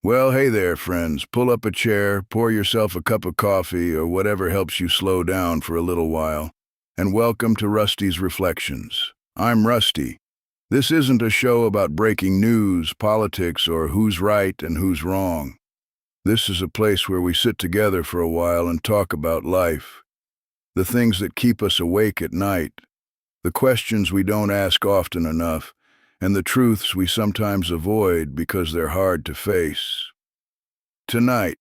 Well, hey there, friends. Pull up a chair, pour yourself a cup of coffee, or whatever helps you slow down for a little while, and welcome to Rusty's Reflections. I'm Rusty. This isn't a show about breaking news, politics, or who's right and who's wrong. This is a place where we sit together for a while and talk about life, the things that keep us awake at night, the questions we don't ask often enough, and the truths we sometimes avoid because they're hard to face. Tonight,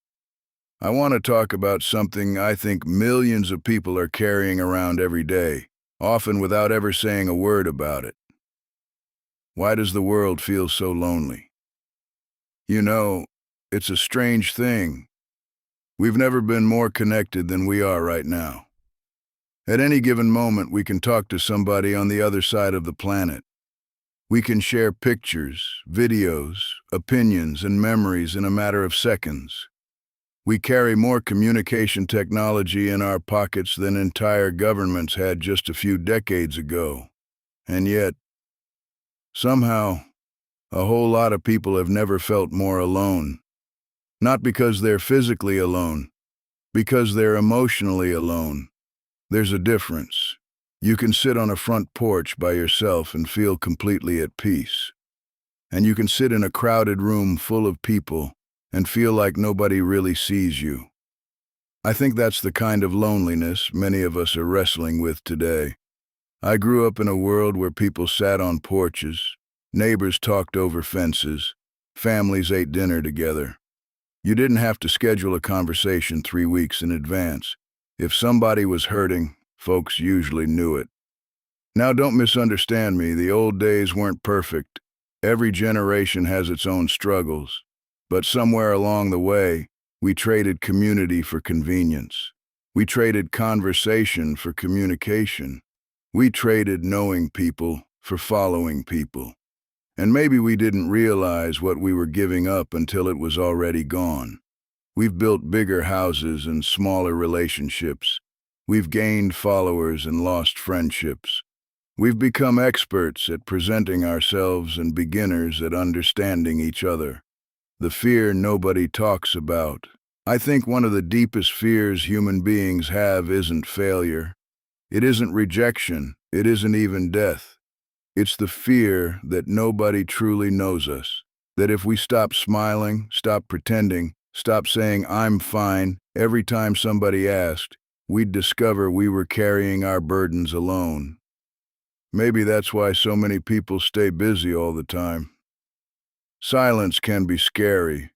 I want to talk about something I think millions of people are carrying around every day, often without ever saying a word about it. Why does the world feel so lonely? You know, it's a strange thing. We've never been more connected than we are right now. At any given moment, we can talk to somebody on the other side of the planet. We can share pictures, videos, opinions, and memories in a matter of seconds. We carry more communication technology in our pockets than entire governments had just a few decades ago. And yet, somehow, a whole lot of people have never felt more alone. Not because they're physically alone, because they're emotionally alone. There's a difference. You can sit on a front porch by yourself and feel completely at peace. And you can sit in a crowded room full of people and feel like nobody really sees you. I think that's the kind of loneliness many of us are wrestling with today. I grew up in a world where people sat on porches, neighbors talked over fences, families ate dinner together. You didn't have to schedule a conversation 3 weeks in advance. If somebody was hurting, folks usually knew it. Now, don't misunderstand me, the old days weren't perfect. Every generation has its own struggles. But somewhere along the way, we traded community for convenience. We traded conversation for communication. We traded knowing people for following people. And maybe we didn't realize what we were giving up until it was already gone. We've built bigger houses and smaller relationships. We've gained followers and lost friendships. We've become experts at presenting ourselves and beginners at understanding each other. The fear nobody talks about. I think one of the deepest fears human beings have isn't failure. It isn't rejection. It isn't even death. It's the fear that nobody truly knows us. That if we stop smiling, stop pretending, stop saying, "I'm fine," every time somebody asked, we'd discover we were carrying our burdens alone. Maybe that's why so many people stay busy all the time. Silence can be scary,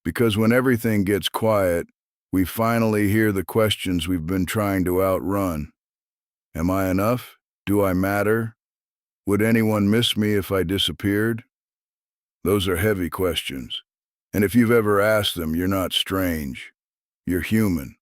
because when everything gets quiet, we finally hear the questions we've been trying to outrun. Am I enough? Do I matter? Would anyone miss me if I disappeared? Those are heavy questions. And if you've ever asked them, you're not strange. You're human.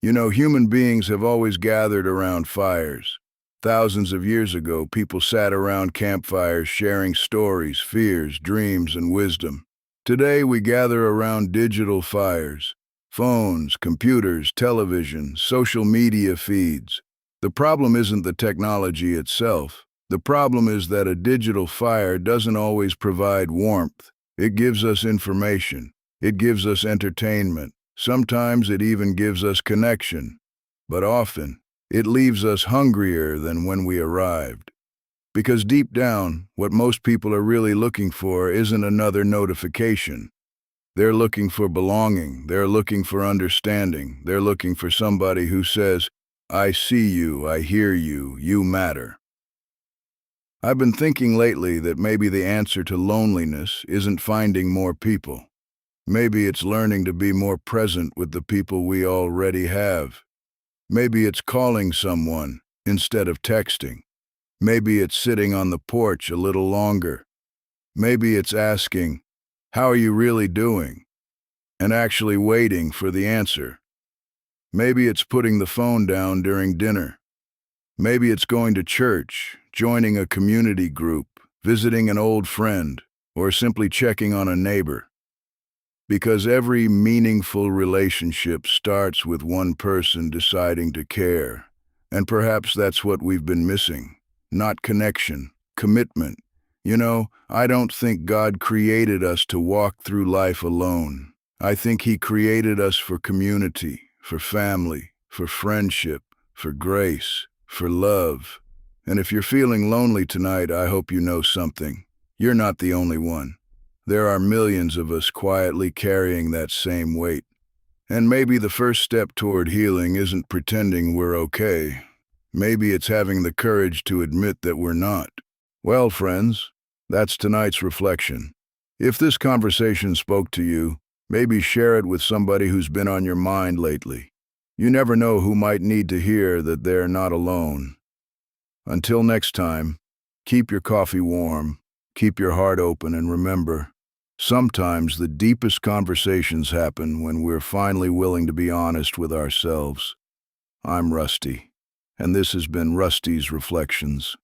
You know, human beings have always gathered around fires. Thousands of years ago, people sat around campfires sharing stories, fears, dreams, and wisdom. Today, we gather around digital fires, phones, computers, television, social media feeds. The problem isn't the technology itself. The problem is that a digital fire doesn't always provide warmth. It gives us information. It gives us entertainment. Sometimes it even gives us connection. But often, it leaves us hungrier than when we arrived. Because deep down, what most people are really looking for isn't another notification. They're looking for belonging. They're looking for understanding. They're looking for somebody who says, "I see you, I hear you, you matter." I've been thinking lately that maybe the answer to loneliness isn't finding more people. Maybe it's learning to be more present with the people we already have. Maybe it's calling someone instead of texting. Maybe it's sitting on the porch a little longer. Maybe it's asking, "How are you really doing?" and actually waiting for the answer. Maybe it's putting the phone down during dinner. Maybe it's going to church, joining a community group, visiting an old friend, or simply checking on a neighbor. Because every meaningful relationship starts with one person deciding to care. And perhaps that's what we've been missing. Not connection, commitment, You know, I don't think God created us to walk through life alone. I think He created us for community, for family, for friendship, for grace, for love. And if you're feeling lonely tonight, I hope you know something. You're not the only one. There are millions of us quietly carrying that same weight. And maybe the first step toward healing isn't pretending we're okay. Maybe it's having the courage to admit that we're not. Well, friends, that's tonight's reflection. If this conversation spoke to you, maybe share it with somebody who's been on your mind lately. You never know who might need to hear that they're not alone. Until next time, keep your coffee warm, keep your heart open, and remember, sometimes the deepest conversations happen when we're finally willing to be honest with ourselves. I'm Rusty, and this has been Rusty's Reflections.